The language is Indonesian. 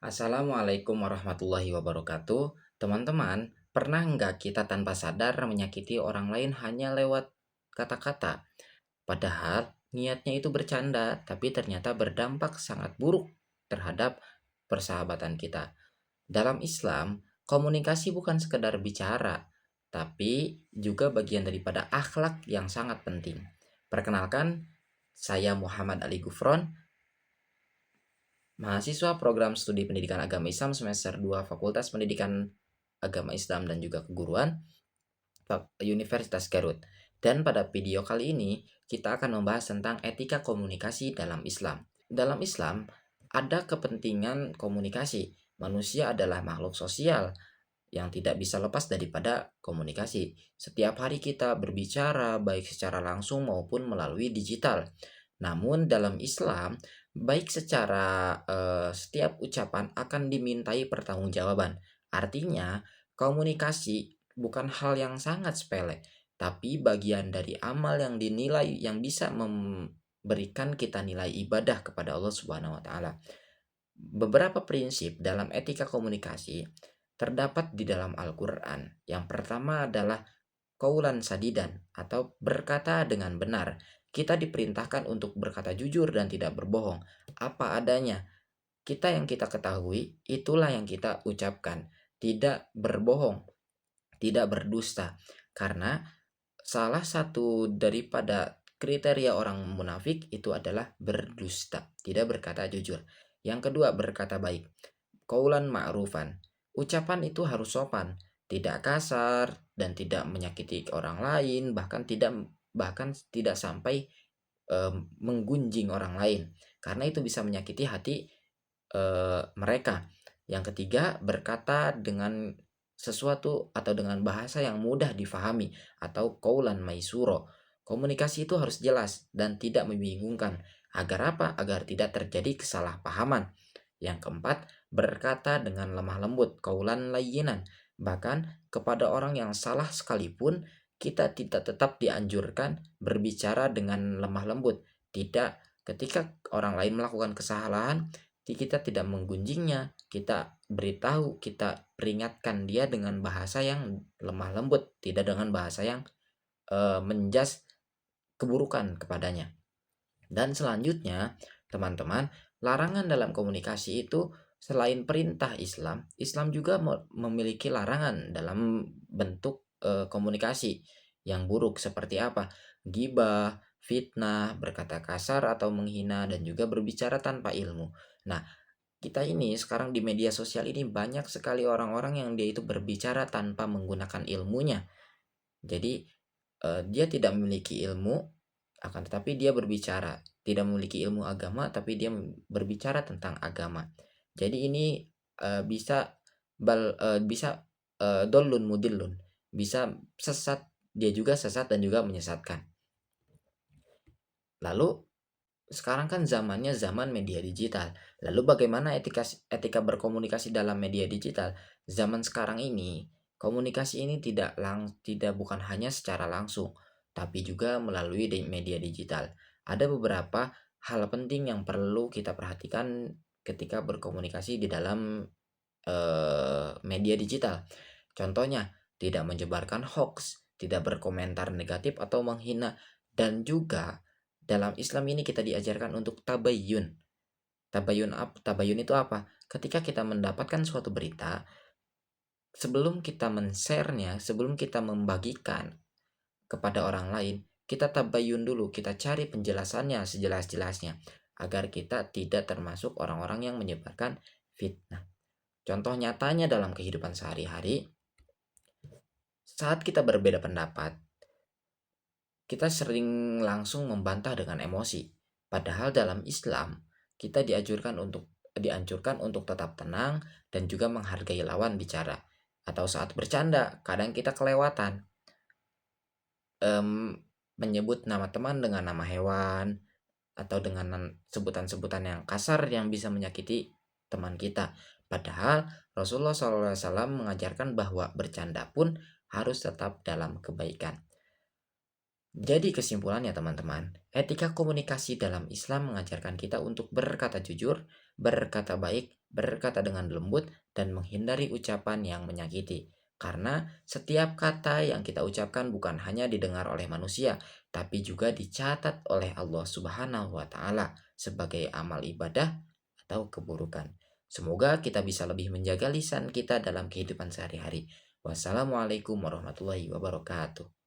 Assalamualaikum warahmatullahi wabarakatuh. Teman-teman, pernah nggak kita tanpa sadar menyakiti orang lain hanya lewat kata-kata? Padahal niatnya itu bercanda, tapi ternyata berdampak sangat buruk terhadap persahabatan kita. Dalam Islam, komunikasi bukan sekedar bicara, tapi juga bagian daripada akhlak yang sangat penting. Perkenalkan, saya Muhammad Ali Gufron, mahasiswa program studi pendidikan agama Islam semester 2 Fakultas Pendidikan Agama Islam dan juga Keguruan Universitas Garut. Dan pada video kali ini kita akan membahas tentang etika komunikasi dalam Islam. Dalam Islam ada kepentingan komunikasi. Manusia adalah makhluk sosial yang tidak bisa lepas daripada komunikasi. Setiap hari kita berbicara baik secara langsung maupun melalui digital. Namun dalam Islam, baik secara setiap ucapan akan dimintai pertanggungjawaban. Artinya, komunikasi bukan hal yang sangat sepele, tapi bagian dari amal yang dinilai yang bisa memberikan kita nilai ibadah kepada Allah Subhanahu wa taala. Beberapa prinsip dalam etika komunikasi terdapat di dalam Al-Qur'an. Yang pertama adalah qaulan sadidan atau berkata dengan benar. Kita diperintahkan untuk berkata jujur dan tidak berbohong. Apa adanya. Kita ketahui, itulah yang kita ucapkan. Tidak berbohong, tidak berdusta. Karena salah satu daripada kriteria orang munafik itu adalah berdusta, tidak berkata jujur. Yang kedua, berkata baik. Qaulan ma'rufan. Ucapan itu harus sopan, tidak kasar dan tidak menyakiti orang lain, bahkan tidak sampai menggunjing orang lain. Karena itu bisa menyakiti hati mereka. Yang ketiga, berkata dengan sesuatu atau dengan bahasa yang mudah difahami atau qaulan maisuro. Komunikasi itu harus jelas dan tidak membingungkan. Agar apa? Agar tidak terjadi kesalahpahaman. Yang keempat, berkata dengan lemah lembut, qaulan layyinan. Bahkan kepada orang yang salah sekalipun, kita tidak tetap dianjurkan berbicara dengan lemah lembut. Tidak, ketika orang lain melakukan kesalahan, kita tidak menggunjingnya, kita beritahu, kita peringatkan dia dengan bahasa yang lemah lembut, tidak dengan bahasa yang menjas keburukan kepadanya. Dan selanjutnya, teman-teman, larangan dalam komunikasi itu selain perintah Islam, Islam juga memiliki larangan dalam bentuk komunikasi yang buruk seperti apa? Gibah, fitnah, berkata kasar atau menghina dan juga berbicara tanpa ilmu. Nah, kita ini sekarang di media sosial ini banyak sekali orang-orang yang dia itu berbicara tanpa menggunakan ilmunya. Jadi dia tidak memiliki ilmu, akan tetapi dia berbicara, tidak memiliki ilmu agama tapi dia berbicara tentang agama. Jadi ini bisa dollun mudillun, bisa sesat, dia juga sesat dan juga menyesatkan. Lalu sekarang kan zamannya zaman media digital. Lalu bagaimana etika etika berkomunikasi dalam media digital? Zaman sekarang ini, komunikasi ini tidak bukan hanya secara langsung, tapi juga melalui media digital. Ada beberapa hal penting yang perlu kita perhatikan ketika berkomunikasi di dalam media digital. Contohnya, tidak menyebarkan hoax, tidak berkomentar negatif atau menghina, dan juga dalam Islam ini kita diajarkan untuk tabayyun. Tabayyun itu apa? Ketika kita mendapatkan suatu berita, sebelum kita men-share-nya, sebelum kita membagikan kepada orang lain, kita tabayyun dulu, kita cari penjelasannya sejelas-jelasnya agar kita tidak termasuk orang-orang yang menyebarkan fitnah. Contoh nyatanya dalam kehidupan sehari-hari, saat kita berbeda pendapat, kita sering langsung membantah dengan emosi. Padahal dalam Islam, kita dianjurkan untuk tetap tenang dan juga menghargai lawan bicara. Atau saat bercanda, kadang kita kelewatan em, menyebut nama teman dengan nama hewan atau dengan sebutan-sebutan yang kasar yang bisa menyakiti teman kita. Padahal Rasulullah SAW mengajarkan bahwa bercanda pun harus tetap dalam kebaikan. Jadi kesimpulannya teman-teman, etika komunikasi dalam Islam mengajarkan kita untuk berkata jujur, berkata baik, berkata dengan lembut, dan menghindari ucapan yang menyakiti. Karena setiap kata yang kita ucapkan bukan hanya didengar oleh manusia, tapi juga dicatat oleh Allah Subhanahu wa Ta'ala sebagai amal ibadah atau keburukan. Semoga kita bisa lebih menjaga lisan kita dalam kehidupan sehari-hari. Wassalamualaikum warahmatullahi wabarakatuh.